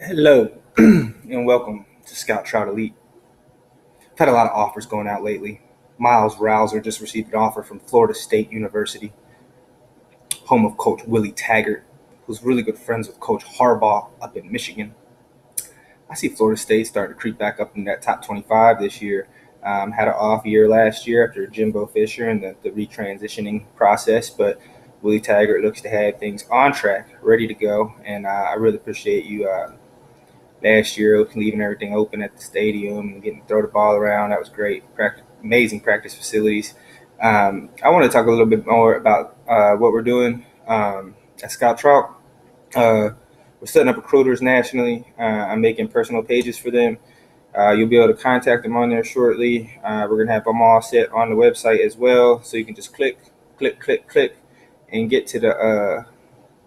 Hello and welcome to Scout Trout Elite. I've had a lot of offers going out lately. Miles Rouser just received an offer from Florida State University, home of Coach Willie Taggart, who's really good friends with Coach Harbaugh up in Michigan. I see Florida State starting to creep back up in that top 25 this year. Had an off year last year after Jimbo Fisher and the retransitioning process, but Willie Taggart looks to have things on track, ready to go, and I really appreciate you last year, leaving everything open at the stadium and getting to throw the ball around. That was great. Amazing practice facilities. I want to talk a little bit more about what we're doing at Scout Trout. Uh, we're setting up recruiters nationally. I'm making personal pages for them. You'll be able to contact them on there shortly. We're going to have them all set on the website as well. So you can just click, and get to the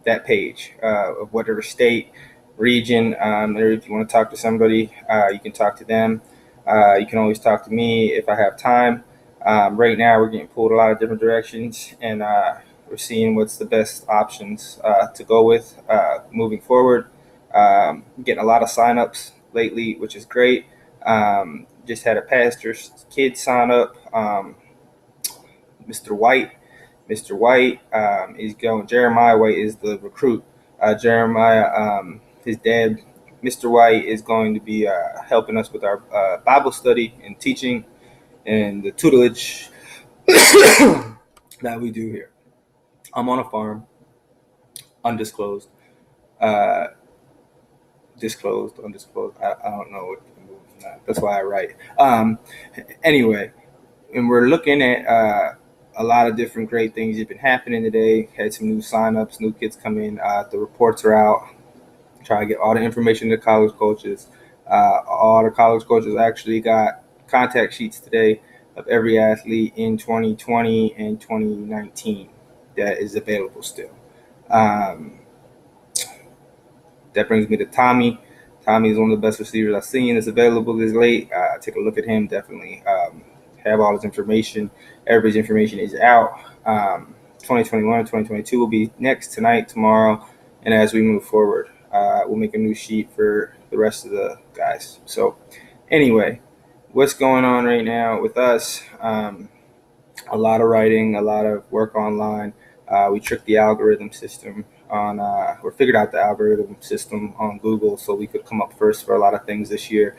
that page of whatever state, region, or if you want to talk to somebody, you can talk to them. You can always talk to me if I have time. Right now, we're getting pulled a lot of different directions, and we're seeing what's the best options to go with moving forward. Getting a lot of signups lately, which is great. Just had a pastor's kid sign up, Mr. White. Mr. White is going. Jeremiah White is the recruit. Jeremiah, his dad, Mr. White, is going to be helping us with our Bible study and teaching and the tutelage that we do here. I'm on a farm, undisclosed, uh, disclosed, undisclosed. I don't know what to move. That's why I write. Anyway, and we're looking at a lot of different great things that have been happening today. Had some new signups, new kids come in. The reports are out. Try to get all the information to college coaches. All the college coaches actually got contact sheets today of every athlete in 2020 and 2019 that is available still. Um, that brings me to Tommy. Tommy is one of the best receivers I've seen that's available this late. Take a look at him, definitely. Have all his information. Everybody's information is out. 2021 and 2022 will be next tonight, tomorrow, and as we move forward, we'll make a new sheet for the rest of the guys. So, anyway, what's going on right now with us? A lot of writing, a lot of work online. We tricked the algorithm system on, or figured out the algorithm system on Google so we could come up first for a lot of things this year.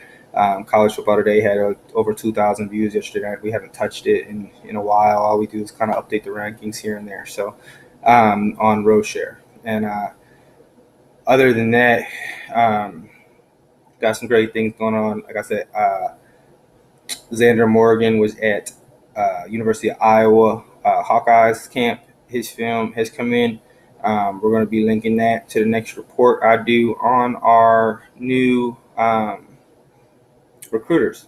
College Football Today had over 2,000 views yesterday. We haven't touched it in a while. All we do is kind of update the rankings here and there. So on RoShare. And other than that, got some great things going on. Like I said, Xander Morgan was at University of Iowa Hawkeyes camp. His film has come in. We're going to be linking that to the next report I do on our new recruiters.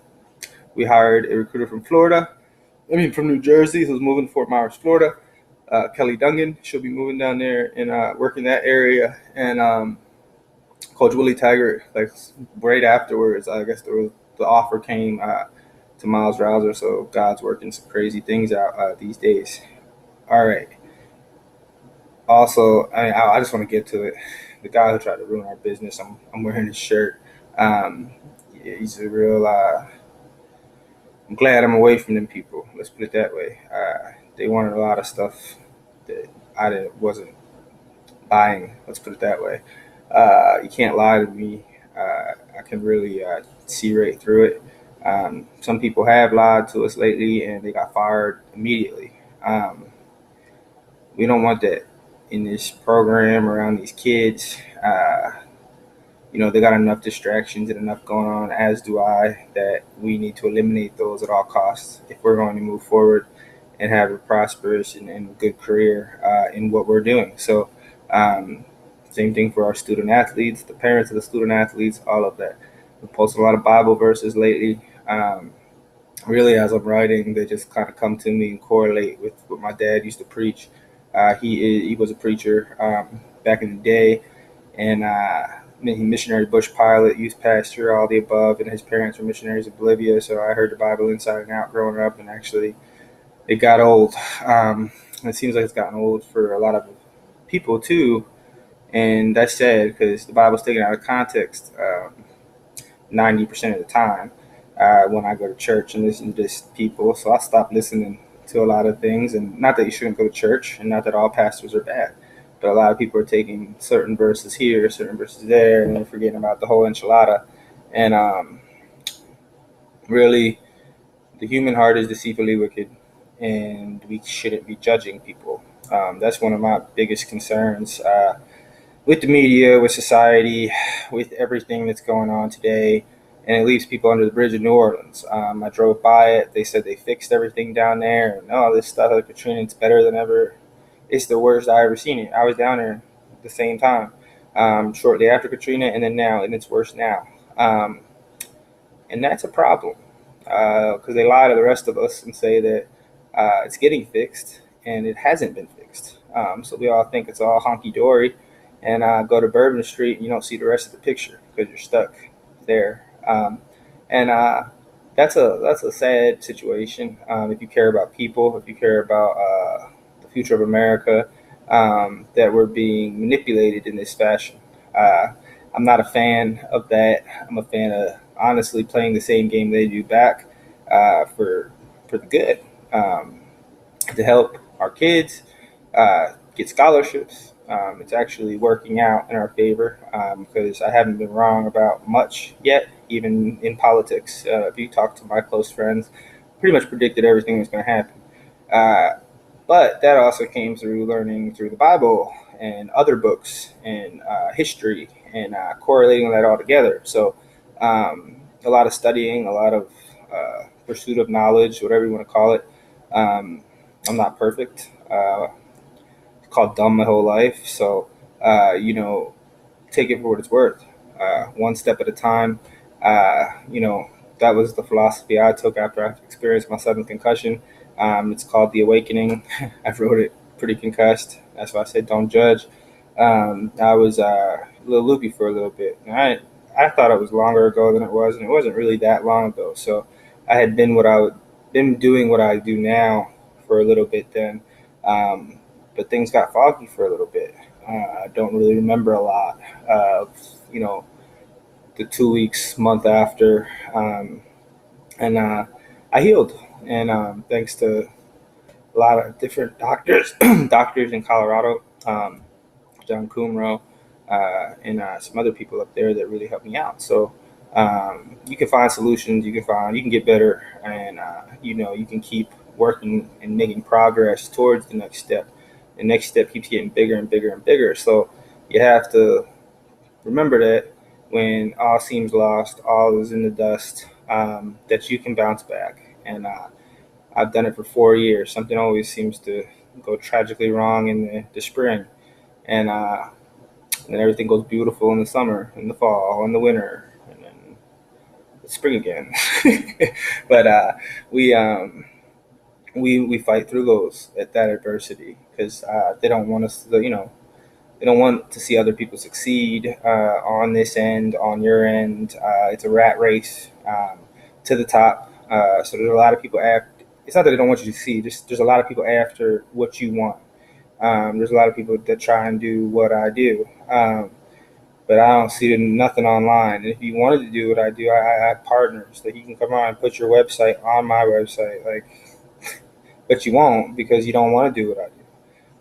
We hired a recruiter from from New Jersey, who's moving to Fort Myers, Florida. Kelly Dungan, she'll be moving down there and working that area. And Coach Willie Taggart, like right afterwards, I guess the offer came to Miles Rouser. So God's working some crazy things out these days. All right. Also, I just want to get to it. The guy who tried to ruin our business, I'm wearing his shirt. Yeah, he's a real. I'm glad I'm away from them people. Let's put it that way. They wanted a lot of stuff that wasn't buying. Let's put it that way. You can't lie to me. I can really see right through it. Some people have lied to us lately, and they got fired immediately. We don't want that in this program around these kids. They got enough distractions and enough going on, as do I, that we need to eliminate those at all costs if we're going to move forward and have a prosperous and good career in what we're doing. So, same thing for our student athletes, the parents of the student athletes, all of that. We post a lot of Bible verses lately. Really, as I'm writing, they just kind of come to me and correlate with what my dad used to preach. He was a preacher back in the day, and missionary bush pilot, youth pastor, all the above, and his parents were missionaries in Bolivia. So I heard the Bible inside and out growing up, and actually it got old. It seems like it's gotten old for a lot of people too. And that's sad because the Bible's taken out of context 90% of the time when I go to church and listen to this people. So I stopped listening to a lot of things. And not that you shouldn't go to church, and not that all pastors are bad, but a lot of people are taking certain verses here, certain verses there, and then forgetting about the whole enchilada. And really, the human heart is deceitfully wicked, and we shouldn't be judging people. That's one of my biggest concerns with the media, with society, with everything that's going on today. And it leaves people under the bridge in New Orleans. I drove by it. They said they fixed everything down there. And all this stuff like Katrina, it's better than ever. It's the worst I ever seen it. I was down there at the same time, shortly after Katrina, and then now, and it's worse now. And that's a problem because they lie to the rest of us and say that it's getting fixed, and it hasn't been fixed. So we all think it's all honky dory, and go to Bourbon Street and you don't see the rest of the picture because you're stuck there. And that's a sad situation. If you care about people, if you care about the future of America, that we're being manipulated in this fashion. Uh, I'm not a fan of that. I'm a fan of honestly playing the same game they do back for the good, to help our kids get scholarships. It's actually working out in our favor because I haven't been wrong about much yet, even in politics. If you talk to my close friends, pretty much predicted everything was going to happen. Uh, but that also came through learning through the Bible and other books and history and correlating that all together. So a lot of studying, a lot of pursuit of knowledge, whatever you want to call it. Um, I'm not perfect. Called dumb my whole life. So, take it for what it's worth. One step at a time. That was the philosophy I took after I experienced my sudden concussion. It's called The Awakening. I wrote it pretty concussed. That's why I said don't judge. I was a little loopy for a little bit. And I thought it was longer ago than it was, and it wasn't really that long ago. So I had been doing what I do now for a little bit then. But things got foggy for a little bit. I don't really remember a lot of, the 2 weeks, month after. And I healed. And thanks to a lot of different doctors, doctors in Colorado, John Kumro, and some other people up there that really helped me out. So you can find solutions. You can get better, and you can keep working and making progress towards the next step. The next step keeps getting bigger and bigger and bigger. So you have to remember that when all seems lost, all is in the dust, that you can bounce back. And I've done it for 4 years. Something always seems to go tragically wrong in the spring, and then everything goes beautiful in the summer, in the fall, in the winter, and then it's spring again. But we fight through that adversity because they don't want us to, they don't want to see other people succeed on this end, on your end. It's a rat race to the top. So there's a lot of people after. It's not that they don't want you to succeed. There's a lot of people after what you want. There's a lot of people that try and do what I do, but I don't see nothing online. And if you wanted to do what I do, I have partners that you can come on and put your website on my website, but you won't because you don't want to do what I do.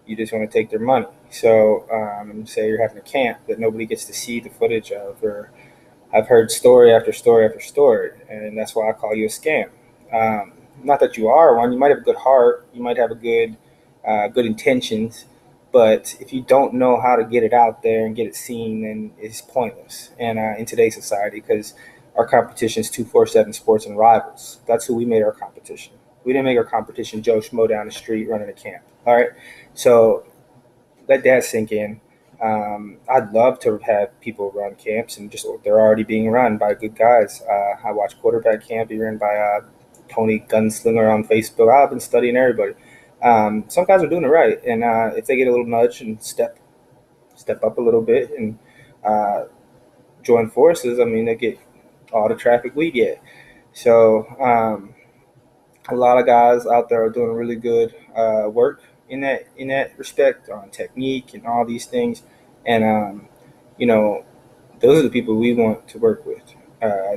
You just want to take their money. So and say you're having a camp that nobody gets to see the footage of, or I've heard story after story after story, and that's why I call you a scam. Not that you are one. You might have a good heart. You might have a good intentions, but if you don't know how to get it out there and get it seen, then it's pointless. And in today's society, because our competition is 247 Sports and Rivals. That's who we made our competition. We didn't make our competition Joe Schmo down the street running a camp. All right, so let that sink in. I'd love to have people run camps, and just they're already being run by good guys. I watch quarterback camp be run by Tony Gunslinger on Facebook. I've been studying everybody. Some guys are doing it right, and if they get a little nudge and step up a little bit and uh, join forces, I mean, they get all the traffic we get. So a lot of guys out there are doing really good work in that respect on technique and all these things. And, you know, those are the people we want to work with.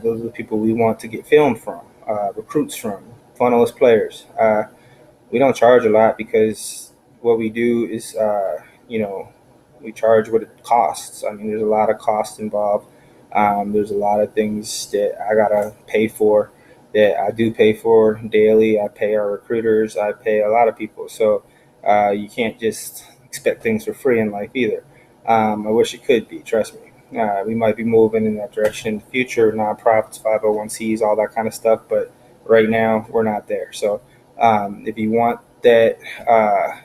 Those are the people we want to get film from, recruits from, funnel as players. We don't charge a lot because what we do is, you know, we charge what it costs. I mean, there's a lot of costs involved. There's a lot of things that I gotta pay for, that I do pay for daily. I pay our recruiters. I pay a lot of people. So you can't just expect things for free in life either. I wish it could be. Trust me. We might be moving in that direction in the future, nonprofits, 501(c)s, all that kind of stuff. But right now, we're not there. So if you want that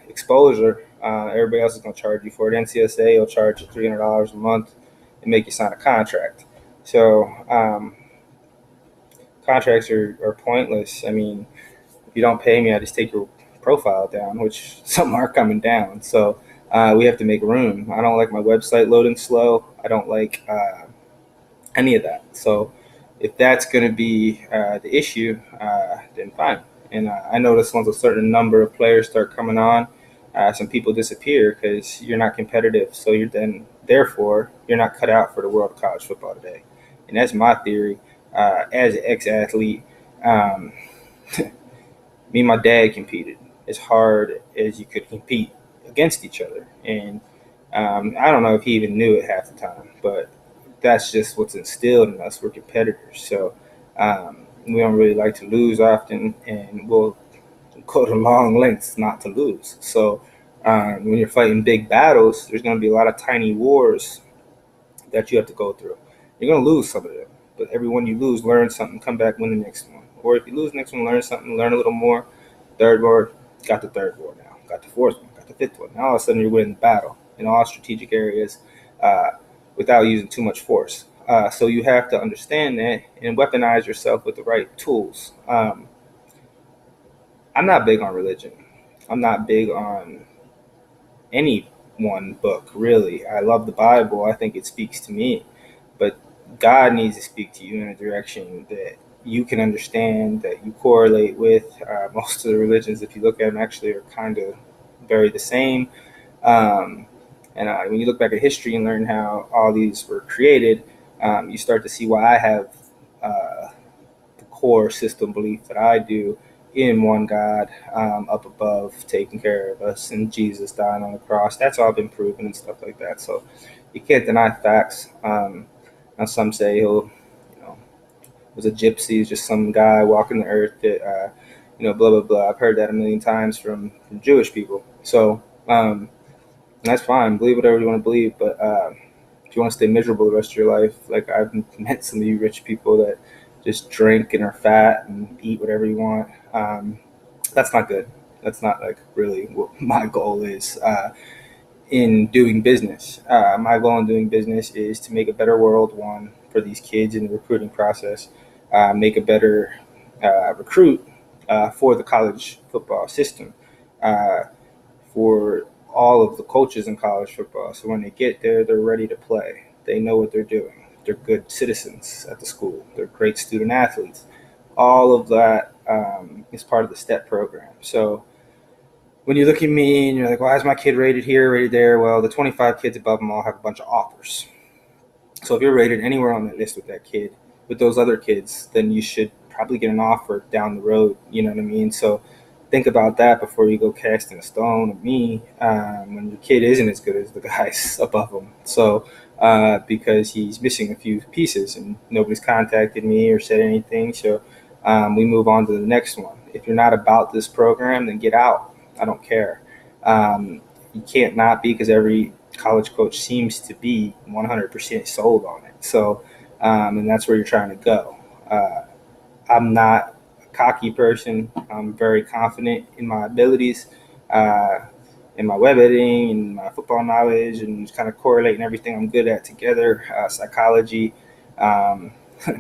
exposure, everybody else is going to charge you for it. NCSA will charge you $300 a month and make you sign a contract. So contracts are pointless. I mean, if you don't pay me, I just take your profile down, which some are coming down. So we have to make room. I don't like my website loading slow. I don't like any of that. So if that's going to be the issue, then fine. And I notice once a certain number of players start coming on, some people disappear because you're not competitive. So therefore, you're not cut out for the world of college football today. And that's my theory. As an ex-athlete, um, me and my dad competed as hard as you could compete against each other. And I don't know if he even knew it half the time, but that's just what's instilled in us. We're competitors. So we don't really like to lose often, and we'll go to long lengths not to lose. So when you're fighting big battles, there's going to be a lot of tiny wars that you have to go through. You're going to lose some of them, but every one you lose, learn something, come back, win the next one. Or if you lose the next one, learn something, learn a little more. Third war, got the third war now, got the fourth one, got the fifth one. Now all of a sudden you're winning the battle in all strategic areas without using too much force. So you have to understand that and weaponize yourself with the right tools. I'm not big on religion. I'm not big on any one book, really. I love the Bible. I think it speaks to me. But God needs to speak to you in a direction that you can understand, that you correlate with. Most of the religions, if you look at them, actually are kind of very the same. Um, and when you look back at history and learn how all these were created, you start to see why I have the core system belief that I do in one God up above taking care of us and Jesus dying on the cross. That's all been proven and stuff like that. So you can't deny facts. Now some say he'll, you know, was a gypsy, is just some guy walking the earth that, blah blah blah. I've heard that a million times from Jewish people. So that's fine. Believe whatever you want to believe, but if you want to stay miserable the rest of your life, like I've met some of you rich people that just drink and are fat and eat whatever you want. That's not good. That's not like really what my goal is in doing business. My goal in doing business is to make a better world, one, for these kids in the recruiting process, make a better recruit for the college football system, for all of the coaches in college football. So when they get there, they're ready to play. They know what they're doing. They're good citizens at the school. They're great student athletes. All of that is part of the STEP program. So when you look at me and you're like, why is my kid rated here, rated there? Well, the 25 kids above them all have a bunch of offers. So if you're rated anywhere on that list with that kid, with those other kids, then you should probably get an offer down the road. You know what I mean? So think about that before you go casting a stone at me when your kid isn't as good as the guys above him. So because he's missing a few pieces and nobody's contacted me or said anything. So we move on to the next one. If you're not about this program, then get out. I don't care. You can't not be, because every college coach seems to be 100% sold on it. So, and that's where you're trying to go. I'm not a cocky person. I'm very confident in my abilities, in my web editing and my football knowledge, and just kind of correlating everything I'm good at together. Psychology,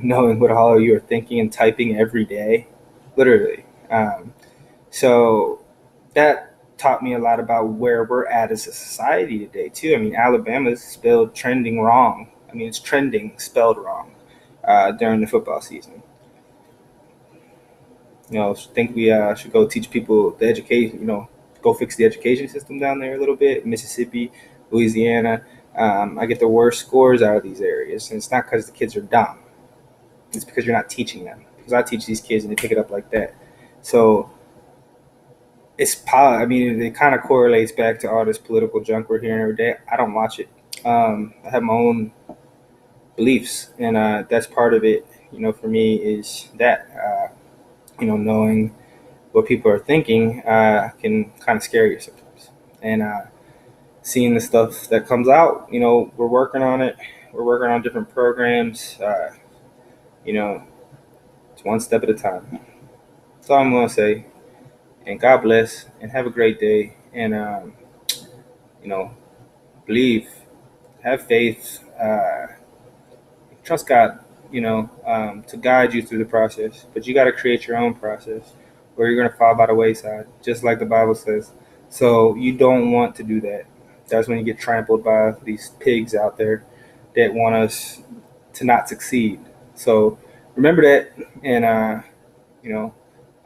knowing what all of you are thinking and typing every day, literally. So that taught me a lot about where we're at as a society today too. I mean, Alabama's spelled trending wrong. I mean, it's trending spelled wrong during the football season. I think we should go teach people the education. Go fix the education system down there a little bit. Mississippi, Louisiana, I get the worst scores out of these areas, and it's not because the kids are dumb. It's because you're not teaching them. Because I teach these kids and they pick it up like that. So I mean, it kind of correlates back to all this political junk we're hearing every day. I don't watch it. I have my own beliefs, and that's part of it. For me, is that knowing what people are thinking can kind of scare you sometimes. And seeing the stuff that comes out, we're working on it. We're working on different programs. You know, it's one step at a time. That's all I'm gonna say. And God bless, and have a great day. And you know, believe, have faith, trust God. To guide you through the process. But you got to create your own process, or you're gonna fall by the wayside, just like the Bible says. So you don't want to do that. That's when you get trampled by these pigs out there that want us to not succeed. So remember that, and you know,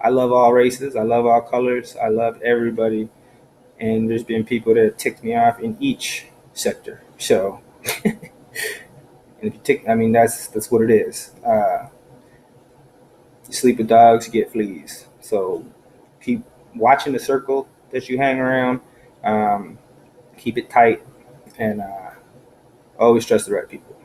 I love all races, I love all colors, I love everybody, and there's been people that have ticked me off in each sector. So, and if you tick, I mean, that's what it is. You sleep with dogs, you get fleas. So keep watching the circle that you hang around. Um, Keep it tight, and always trust the right people.